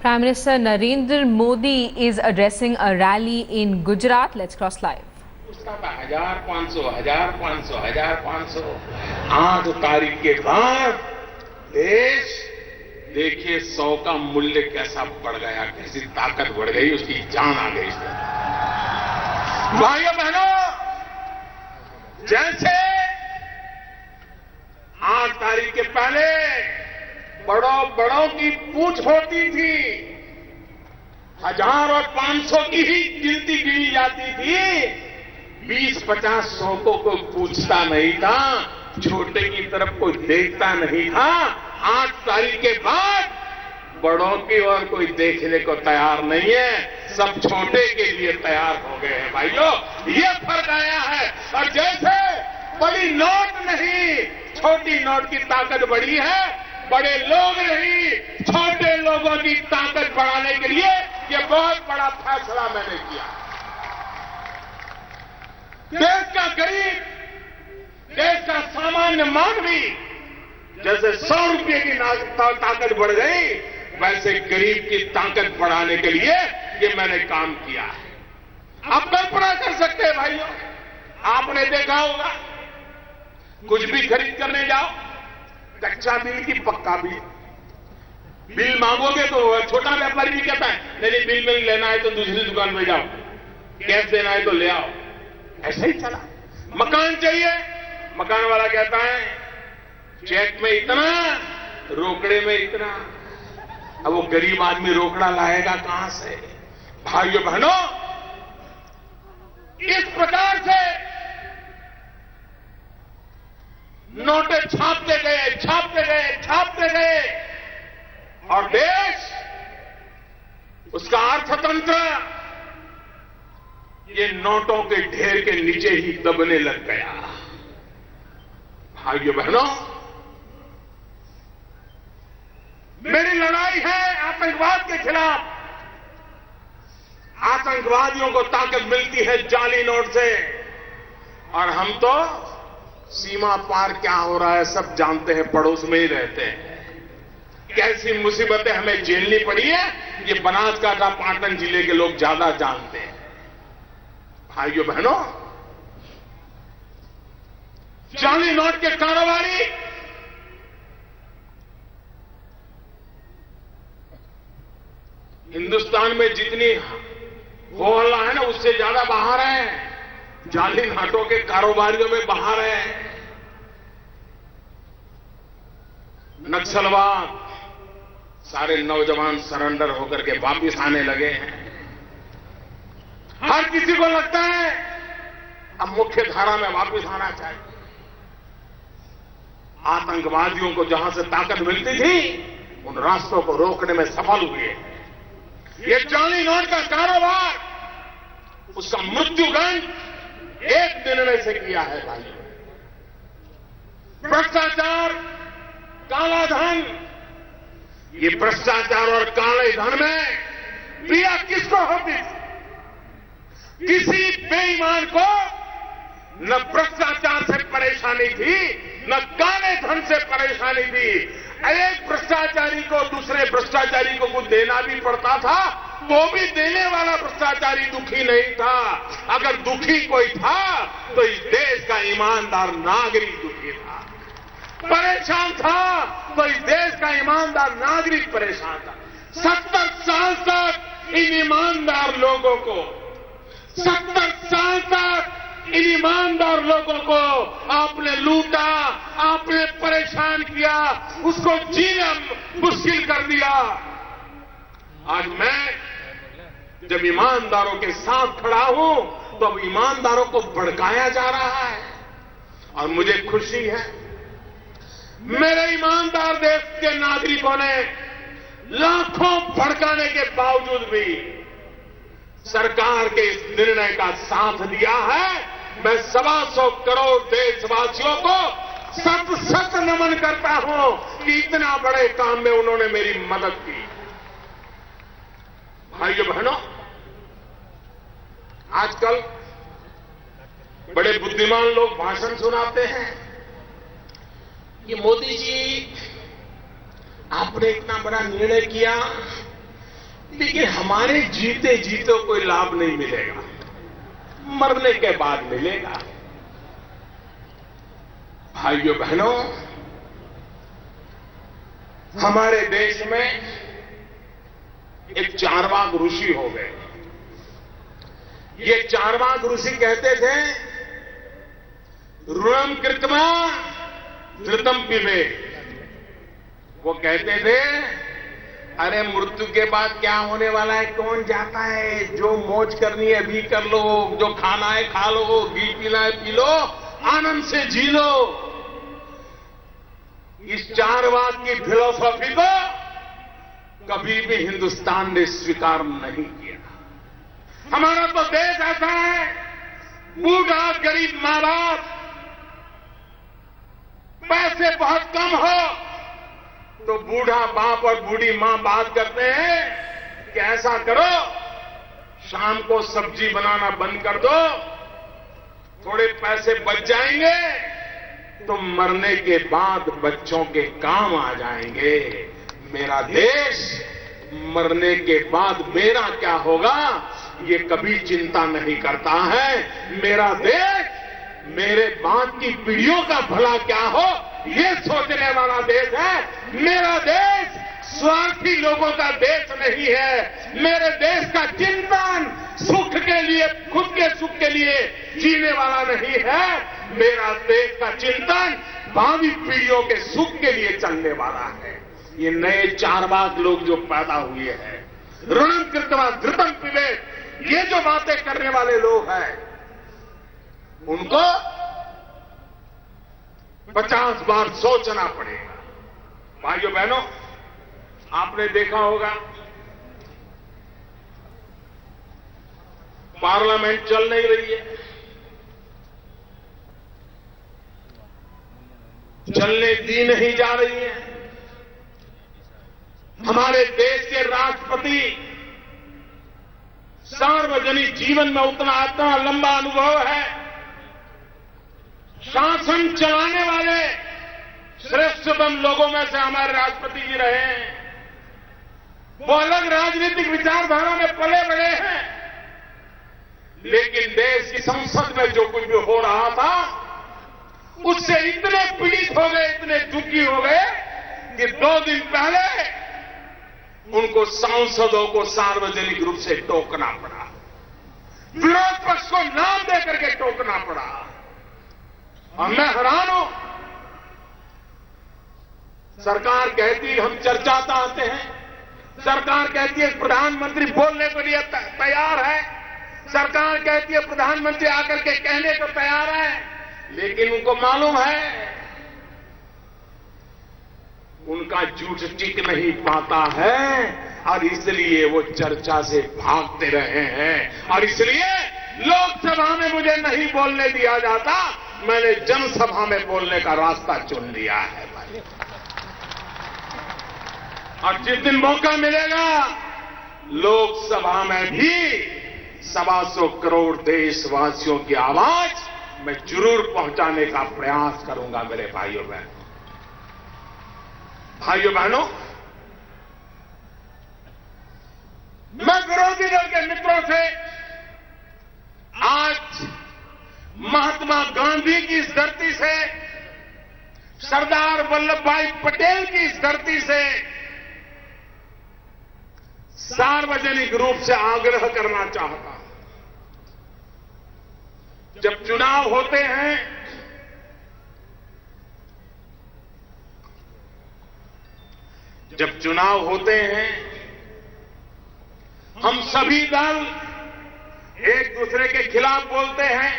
Prime Minister Narendra Modi is addressing a rally in Gujarat. Let's cross live. उसका 1500 8 तारीख के बाद देश देखिए 100 का मूल्य कैसा बढ़ गया, कैसी ताकत बढ़ गई, उसकी जान आ गई। भाइयों बहनों, जैसे 8 तारीख के पहले बड़ों की पूछ होती थी, 1000 और 500 की ही गिनती गिनी जाती थी, 20, 50, 100 को कोई पूछता नहीं था, छोटे की तरफ कोई देखता नहीं था। 8 तारीख के बाद बड़ों की ओर कोई देखने को तैयार नहीं है, सब छोटे के लिए तैयार हो गए हैं। भाइयों, ये फर्क आया है। और जैसे बड़ी नोट नहीं, छोटी नोट की ताकत बड़ी है, बड़े लोग नहीं, छोटे लोगों की ताकत बढ़ाने के लिए ये बहुत बड़ा फैसला मैंने किया। देश का गरीब, देश का सामान्य मानवी, जैसे 100 रुपये की ताकत बढ़ गई, वैसे गरीब की ताकत बढ़ाने के लिए ये मैंने काम किया है। आप कल्पना कर सकते हैं भाइयों, आपने देखा होगा, कुछ भी खरीद करने जाओ, कच्चा बिल की पक्का बिल मांगोगे तो छोटा व्यापारी भी कहता है नहीं बिल में लेना है तो दूसरी दुकान में जाओ, कैश देना है तो ले आओ। ऐसे ही चला। मकान चाहिए, मकान वाला कहता है चेक में इतना, रोकड़े में इतना। अब वो गरीब आदमी रोकड़ा लाएगा कहां से? भाइयों बहनों, इस प्रकार से नोटें छापते गए और देश, उसका अर्थतंत्र ये नोटों के ढेर के नीचे ही दबने लग गया। भाइयों बहनों, मेरी लड़ाई है आतंकवाद के खिलाफ। आतंकवादियों को ताकत मिलती है जाली नोट से, और हम तो सीमा पार क्या हो रहा है सब जानते हैं, पड़ोस में ही रहते हैं। कैसी मुसीबतें हमें झेलनी पड़ी है, ये बनासकांठा पाटन जिले के लोग ज्यादा जानते हैं। भाइयों बहनों, जाली नोट के कारोबारी हिंदुस्तान में जितनी हो हल्ला है ना, उससे ज्यादा बाहर है। जाली नोटों के कारोबारियों में बाहर है। नक्सलवाद, सारे नौजवान सरेंडर होकर के वापिस आने लगे हैं। हर किसी को लगता है अब मुख्य धारा में वापिस आना चाहिए। आतंकवादियों को जहां से ताकत मिलती थी, उन रास्तों को रोकने में सफल हुए। ये जाली नोट का कारोबार, उसका मृत्युदंड एक दिन में से किया है भाई। भ्रष्टाचार, काला धन, ये भ्रष्टाचार और काले धन में पीड़ा किसको होती थी? किसी बेईमान को न भ्रष्टाचार से परेशानी थी, न काले धन से परेशानी थी। एक भ्रष्टाचारी को दूसरे भ्रष्टाचारी को कुछ देना भी पड़ता था, तो भी देने वाला भ्रष्टाचारी दुखी नहीं था। अगर दुखी कोई था तो इस देश का ईमानदार नागरिक दुखी था, परेशान था तो इस देश का ईमानदार नागरिक परेशान था। 70 साल तक इन ईमानदार लोगों को, 70 साल तक इन ईमानदार लोगों को आपने लूटा, आपने परेशान किया, उसको जीना मुश्किल कर दिया। आज मैं जब ईमानदारों के साथ खड़ा हूं तो अब ईमानदारों को भड़काया जा रहा है, और मुझे खुशी है मेरे ईमानदार देश के नागरिकों ने लाखों भड़काने के बावजूद भी सरकार के इस निर्णय का साथ दिया है। मैं 125 करोड़ देशवासियों को सत नमन करता हूं कि इतना बड़े काम में उन्होंने मेरी मदद की। भाइयों बहनों, आजकल बड़े बुद्धिमान लोग भाषण सुनाते हैं कि मोदी जी आपने इतना बड़ा निर्णय किया, लेकिन हमारे जीते जीते कोई लाभ नहीं मिलेगा, मरने के बाद मिलेगा। भाइयों बहनों, हमारे देश में एक चारवाक ऋषि हो गए। ये चारवाक ऋषि कहते थे, ऋणम कृत्वा धृतम पिबेत। वो कहते थे, अरे मृत्यु के बाद क्या होने वाला है कौन जाता है, जो मौज करनी है अभी कर लो, जो खाना है खा लो, घी पीना है पी लो, आनंद से जी लो। इस चारवाक की फिलॉसफी को कभी भी हिंदुस्तान ने स्वीकार नहीं किया। हमारा तो देश ऐसा है, बूढ़ा गरीब मां बाप, पैसे बहुत कम हो तो बूढ़ा बाप और बूढ़ी मां बात करते हैं कि ऐसा करो, शाम को सब्जी बनाना बंद कर दो, थोड़े पैसे बच जाएंगे तो मरने के बाद बच्चों के काम आ जाएंगे। मेरा देश मरने के बाद मेरा क्या होगा ये कभी चिंता नहीं करता है। मेरा देश मेरे बाद की पीढ़ियों का भला क्या हो ये सोचने वाला देश है। मेरा देश स्वार्थी लोगों का देश नहीं है। मेरे देश का चिंतन सुख के लिए, खुद के सुख के लिए जीने वाला नहीं है। मेरा देश का चिंतन भावी पीढ़ियों के सुख के लिए चलने वाला है। ये नए चारवाक लोग जो पैदा हुए हैं, ऋणम कृत्वा धृतम पिबेत, ये जो बातें करने वाले लोग हैं, उनको 50 बार सोचना पड़ेगा। भाइयों बहनों, आपने देखा होगा पार्लियामेंट चल नहीं रही है, चलने दी नहीं जा रही है। हमारे देश के राष्ट्रपति सार्वजनिक जीवन में उतना लंबा अनुभव है, शासन चलाने वाले श्रेष्ठतम लोगों में से हमारे राष्ट्रपति जी रहे हैं। वो अलग राजनीतिक विचारधारा में पले बड़े हैं, लेकिन देश की संसद में जो कुछ भी हो रहा था उससे इतने पीड़ित हो गए, इतने दुखी हो गए कि 2 दिन पहले उनको सांसदों को सार्वजनिक रूप से टोकना पड़ा, विरोध पक्ष को नाम देकर के टोकना पड़ा। और मैं हैरान हूं, सरकार कहती है हम चर्चा चाहते हैं, सरकार कहती है प्रधानमंत्री बोलने के लिए तैयार है, सरकार कहती है प्रधानमंत्री आकर के कहने को तैयार है, लेकिन उनको मालूम है उनका झूठ टिक नहीं पाता है और इसलिए वो चर्चा से भागते रहे हैं। और इसलिए लोकसभा में मुझे नहीं बोलने दिया जाता, मैंने जनसभा में बोलने का रास्ता चुन लिया है भाई। और जिस दिन मौका मिलेगा लोकसभा में भी 125 करोड़ देशवासियों की आवाज मैं जरूर पहुंचाने का प्रयास करूंगा। मेरे भाइयों बहनों, मैं विरोधी दल के मित्रों से आज महात्मा गांधी की इस धरती से, सरदार वल्लभ भाई पटेल की इस धरती से सार्वजनिक रूप से आग्रह करना चाहता हूं। जब चुनाव होते हैं हम सभी दल एक दूसरे के खिलाफ बोलते हैं,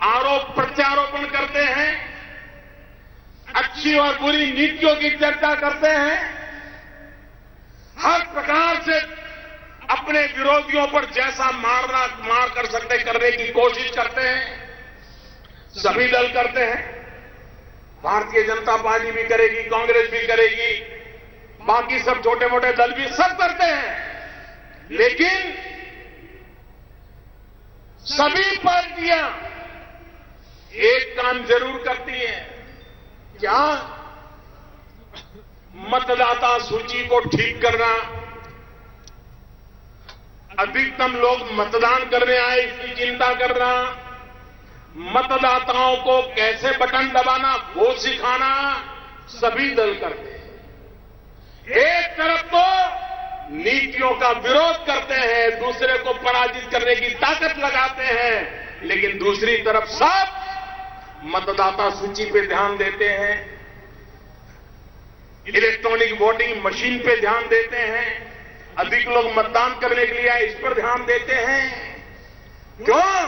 आरोप प्रत्यारोपण करते हैं, अच्छी और बुरी नीतियों की चर्चा करते हैं, हर प्रकार से अपने विरोधियों पर जैसा मार कर सकते करने की कोशिश करते हैं। सभी दल करते हैं, भारतीय जनता पार्टी भी करेगी, कांग्रेस भी करेगी, बाकी सब छोटे मोटे दल भी सब करते हैं। लेकिन सभी पार्टियां एक काम जरूर करती हैं, क्या? मतदाता सूची को ठीक करना, अधिकतम लोग मतदान करने आए इसकी चिंता करना, मतदाताओं को कैसे बटन दबाना वो सिखाना सभी दल करते हैं। एक तरफ तो नीतियों का विरोध करते हैं, दूसरे को पराजित करने की ताकत लगाते हैं, लेकिन दूसरी तरफ सब मतदाता सूची पे ध्यान देते हैं, इलेक्ट्रॉनिक वोटिंग मशीन पे ध्यान देते हैं, अधिक लोग मतदान करने के लिए आए इस पर ध्यान देते हैं। क्यों?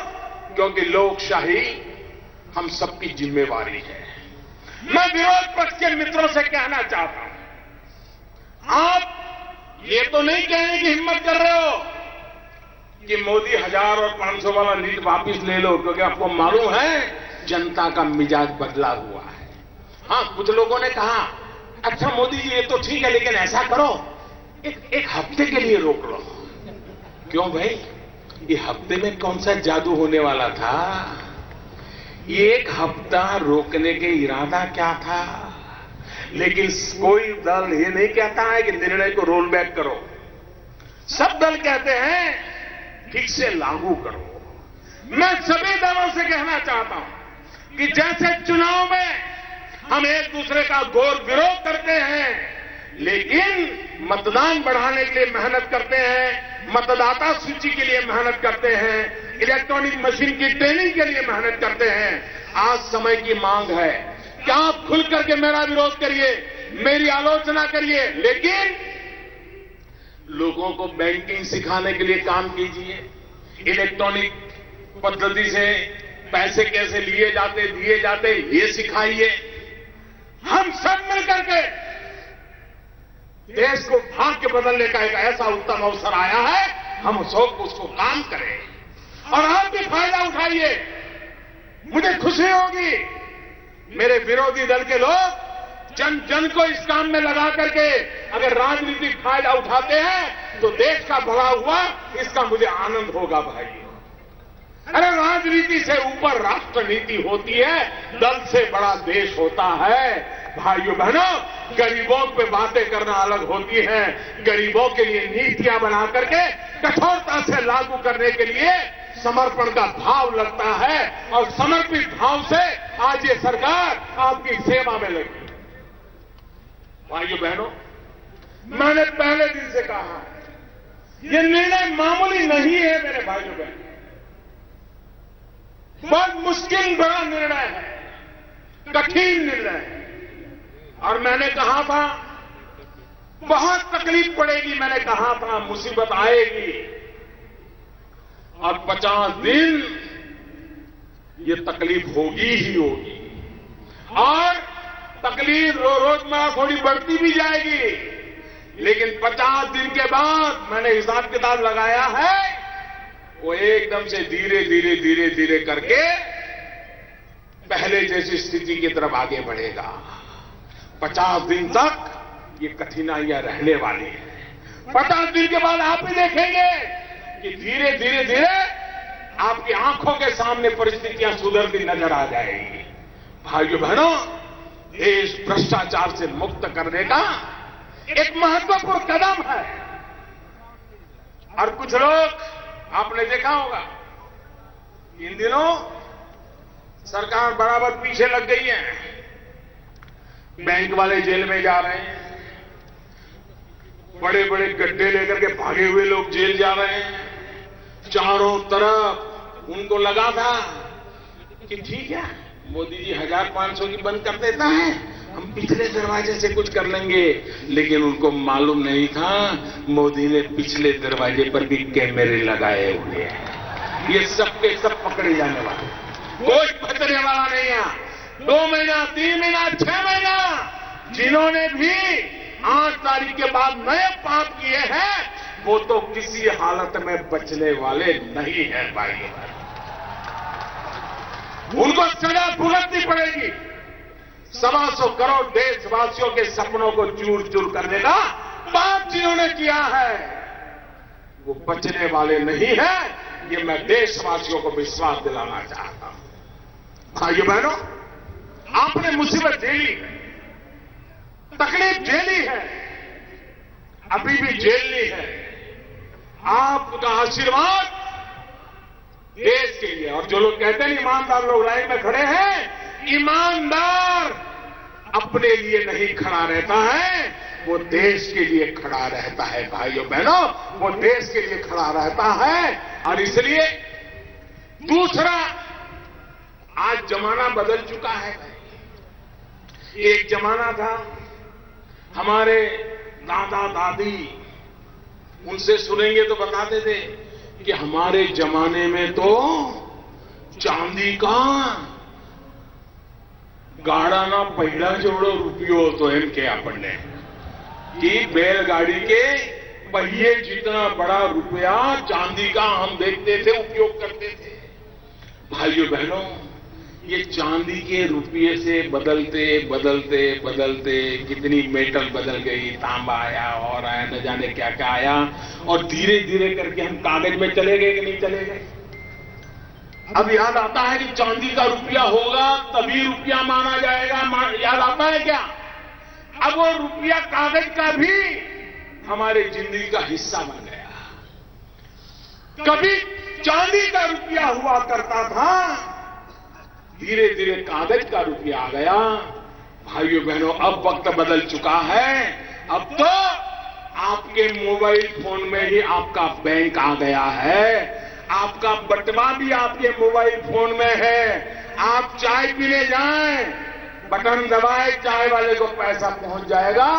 क्योंकि लोकशाही हम सबकी जिम्मेवारी है। मैं विरोध पक्ष के मित्रों से कहना चाहता हूं, आप ये तो नहीं कहने की हिम्मत कर रहे हो कि मोदी 1000 और 500 वाला नीति वापिस ले लो, क्योंकि आपको मालूम है जनता का मिजाज बदला हुआ है। हां, कुछ लोगों ने कहा अच्छा मोदी जी ये तो ठीक है, लेकिन ऐसा करो एक हफ्ते के लिए रोक लो। क्यों भाई? ये हफ्ते में कौन सा जादू होने वाला था? ये एक हफ्ता रोकने के इरादा क्या था? लेकिन कोई दल ये नहीं कहता है कि निर्णय को रोल बैक करो। सब दल कहते हैं ठीक से लागू करो। मैं सभी दलों से कहना चाहता हूं कि जैसे चुनाव में हम एक दूसरे का घोर विरोध करते हैं, लेकिन मतदान बढ़ाने के लिए मेहनत करते हैं, मतदाता सूची के लिए मेहनत करते हैं, इलेक्ट्रॉनिक मशीन की ट्रेनिंग के लिए मेहनत करते हैं। आज समय की मांग है कि आप खुल करके मेरा विरोध करिए, मेरी आलोचना करिए, लेकिन लोगों को बैंकिंग सिखाने के लिए काम कीजिए, इलेक्ट्रॉनिक पद्धति से पैसे कैसे लिए जाते दिए जाते ये सिखाइए। हम सब मिलकर के देश को भाग्य बदलने का एक ऐसा उत्तम अवसर आया है, हम उसको काम करें और आप भी फायदा उठाइए। मुझे खुशी होगी मेरे विरोधी दल के लोग जन जन को इस काम में लगा करके अगर राजनीतिक फायदा उठाते हैं तो देश का भला हुआ, इसका मुझे आनंद होगा भाई। अरे राजनीति से ऊपर राष्ट्रनीति होती है, दल से बड़ा देश होता है। भाइयों बहनों, गरीबों पे बातें करना अलग होती है, गरीबों के लिए नीतियां बना करके कठोरता से लागू करने के लिए समर्पण का भाव लगता है, और समर्पित भाव से आज ये सरकार आपकी सेवा में लगी। भाइयों बहनों, मैंने पहले दिन से कहा ये निर्णय मामूली नहीं है मेरे भाइयों बहनों, बहुत मुश्किल बड़ा निर्णय है, कठिन निर्णय है। और मैंने कहा था बहुत तकलीफ पड़ेगी, मैंने कहा था मुसीबत आएगी, और 50 दिन ये तकलीफ होगी ही होगी, और तकलीफ रोजमर्रा थोड़ी बढ़ती भी जाएगी, लेकिन 50 दिन के बाद मैंने हिसाब किताब लगाया है, वो एकदम से धीरे धीरे धीरे धीरे करके पहले जैसी स्थिति की तरफ आगे बढ़ेगा। 50 दिन तक ये कठिनाइयां रहने वाली है। 50 दिन के बाद आप भी देखेंगे कि धीरे धीरे धीरे आपकी आंखों के सामने परिस्थितियां सुधरती नजर आ जाएगी। भाइयों बहनों, देश भ्रष्टाचार से मुक्त करने का एक महत्वपूर्ण कदम है। और कुछ लोग आपने देखा होगा इन दिनों सरकार बराबर पीछे लग गई है, बैंक वाले जेल में जा रहे हैं, बड़े बड़े गड्ढे लेकर के भागे हुए लोग जेल जा रहे हैं, चारों तरफ उनको लगा था कि ठीक है मोदी जी 1000-500 की बंद कर देता है, हम पिछले दरवाजे से कुछ कर लेंगे, लेकिन उनको मालूम नहीं था मोदी ने पिछले दरवाजे पर भी कैमरे लगाए हुए हैं। ये सब के सब पकड़े जाने वाले, कोई बचने वाला नहीं है। 2 महीना, 3 महीना, 6 महीना, जिन्होंने भी 8 तारीख के बाद नए पाप किए हैं वो तो किसी हालत में बचने वाले नहीं है भाई। उनको सजा भुगतनी पड़ेगी। 125 करोड़ देशवासियों के सपनों को चूर चूर करने का पाप जिन्होंने किया है वो बचने वाले नहीं है, ये मैं देशवासियों को विश्वास दिलाना चाहता हूं। भाइयों बहनों, आपने मुसीबत झेली है, तकलीफ झेली है, अभी भी झेलनी है। आपका आशीर्वाद देश के लिए। और जो लोग कहते हैं ईमानदार लोग लाइन में खड़े हैं, ईमानदार अपने लिए नहीं खड़ा रहता है, वो देश के लिए खड़ा रहता है। भाइयों बहनों, वो देश के लिए खड़ा रहता है। और इसलिए दूसरा, आज जमाना बदल चुका है। एक जमाना था, हमारे दादा दादी, उनसे सुनेंगे तो बताते थे कि हमारे जमाने में तो चांदी का गाड़ा ना पहिला जोड़ो रुपयो तो एम के आपने कि बैलगाड़ी के पहिए जितना बड़ा रुपया चांदी का हम देखते थे, उपयोग करते थे। भाइयों बहनों, ये चांदी के रुपये से बदलते बदलते बदलते कितनी मेटल बदल गई, तांबा आया और आया, न जाने क्या क्या आया, और धीरे धीरे करके हम कागज में चले गए कि नहीं चले गए। अब याद आता है कि चांदी का रुपया होगा तभी रुपया माना जाएगा, याद आता है क्या? अब वो रुपया कागज का भी हमारे जिंदगी का हिस्सा बन गया। कभी चांदी का रुपया हुआ करता था, धीरे धीरे कागज का रुपया आ गया। भाइयों बहनों, अब वक्त बदल चुका है। अब तो आपके मोबाइल फोन में ही आपका बैंक आ गया है, आपका बटवा भी आपके मोबाइल फोन में है। आप चाय पीने जाएं, बटन दबाए, चाय वाले को पैसा पहुंच जाएगा,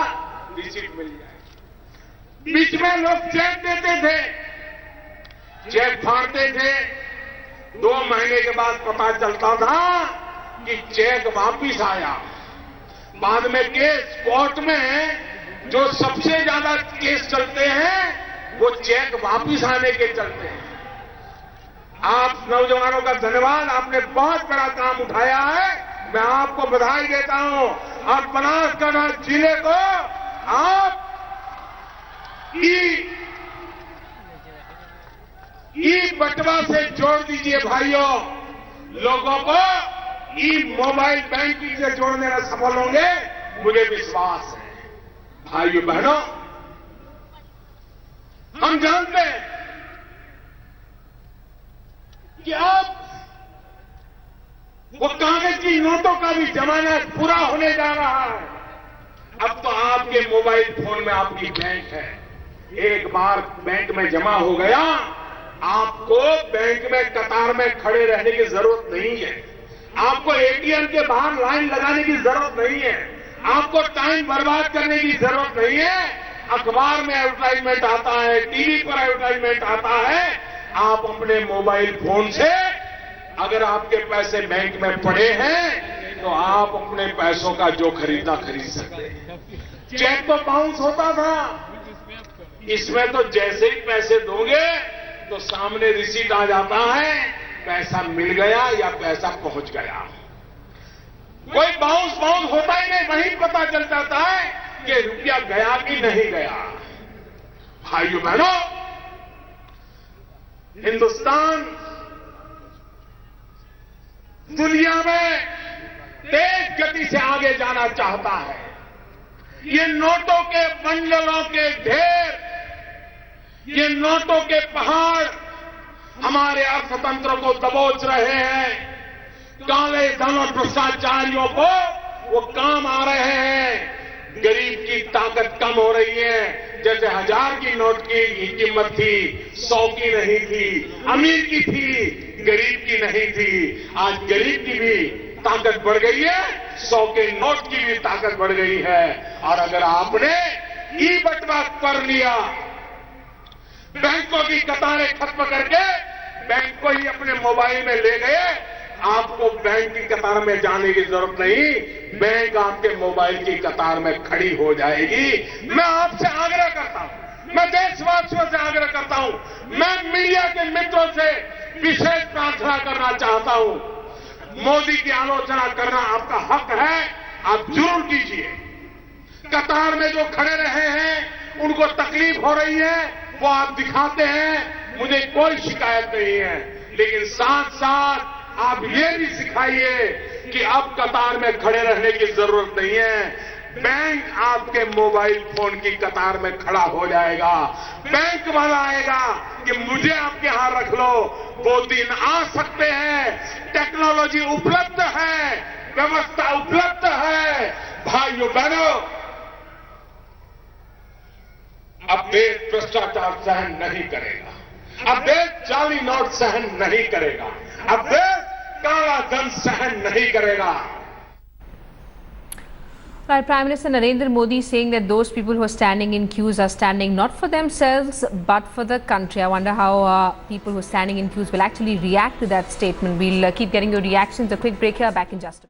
रिसीट मिल जाएगी। बीच में लोग चेक देते थे, चेक फाड़ते थे, 2 महीने के बाद पता चलता था कि चेक वापिस आया। बाद में केस कोर्ट में जो सबसे ज्यादा केस चलते हैं वो चेक वापिस आने के चलते हैं। आप नौजवानों का धन्यवाद, आपने बहुत बड़ा काम उठाया है, मैं आपको बधाई देता हूं। और बनासकांठा जिले को आप ई बटवा से जोड़ दीजिए। भाइयों, लोगों को ई मोबाइल बैंकिंग से जोड़ने में सफल होंगे, मुझे विश्वास है। भाइयों बहनों, हम जानते हैं कि अब वो कागज की नोटों का भी जमाना पूरा होने जा रहा है। अब तो आपके मोबाइल फोन में आपकी बैंक है, एक बार बैंक में जमा हो गया, आपको बैंक में कतार में खड़े रहने की जरूरत नहीं है, आपको एटीएम के बाहर लाइन लगाने की जरूरत नहीं है, आपको टाइम बर्बाद करने की जरूरत नहीं है। अखबार में एडवर्टाइजमेंट आता है, टीवी पर एडवर्टाइजमेंट आता है, आप अपने मोबाइल फोन से अगर आपके पैसे बैंक में पड़े हैं तो आप अपने पैसों का जो खरीदना खरीद सकते हैं। चेक तो बाउंस होता था, इसमें तो जैसे ही पैसे दोगे तो सामने रिसीट आ जाता है, पैसा मिल गया या पैसा पहुंच गया। कोई बाउंस होता ही नहीं, वहीं पता चल जाता है कि रुपया गया कि नहीं गया। भाइयों बहनों, हिंदुस्तान दुनिया में तेज गति से आगे जाना चाहता है। ये नोटों के बंडलों के ढेर, ये नोटों के पहाड़ हमारे अर्थतंत्र को दबोच रहे हैं। काले धन और भ्रष्टाचारियों को वो काम आ रहे हैं। गरीब की ताकत कम हो रही है। जैसे 1000 की नोट की कीमत थी, 100 की नहीं थी, अमीर की थी, गरीब की नहीं थी। आज गरीब की भी ताकत बढ़ गई है, 100 के नोट की भी ताकत बढ़ गई है। और अगर आपने ई बटवा कर लिया, बैंकों की कतारें खत्म करके बैंक को ही अपने मोबाइल में ले गए, आपको बैंक की कतार में जाने की जरूरत नहीं, बैंक आपके मोबाइल की कतार में खड़ी हो जाएगी। मैं आपसे आग्रह करता हूं, मैं देशवासियों से आग्रह करता हूं, मैं मीडिया के मित्रों से विशेष प्रार्थना करना चाहता हूं। मोदी की आलोचना करना आपका हक है, आप जरूर कीजिए। कतार में जो खड़े रहे हैं, उनको तकलीफ हो रही है, वो आप दिखाते हैं, मुझे कोई शिकायत नहीं है। लेकिन साथ साथ आप ये भी सिखाइए कि अब कतार में खड़े रहने की जरूरत नहीं है। बैंक आपके मोबाइल फोन की कतार में खड़ा हो जाएगा। बैंक वाला आएगा कि मुझे आपके यहां रख लो। वो दिन आ सकते हैं। टेक्नोलॉजी उपलब्ध है, व्यवस्था उपलब्ध है। भाइयों बहनों, अब देश भ्रष्टाचार सहन नहीं करेगा। अब देश जाली नोट सहन नहीं करेगा। अब देश काला धन सहन नहीं करेगा। Right, Prime Minister Narendra Modi saying that those people who are standing in queues are standing not for themselves but for the country. I wonder how people who are standing in queues will actually react to that statement. We'll keep getting your reactions. A quick break here. Back in just a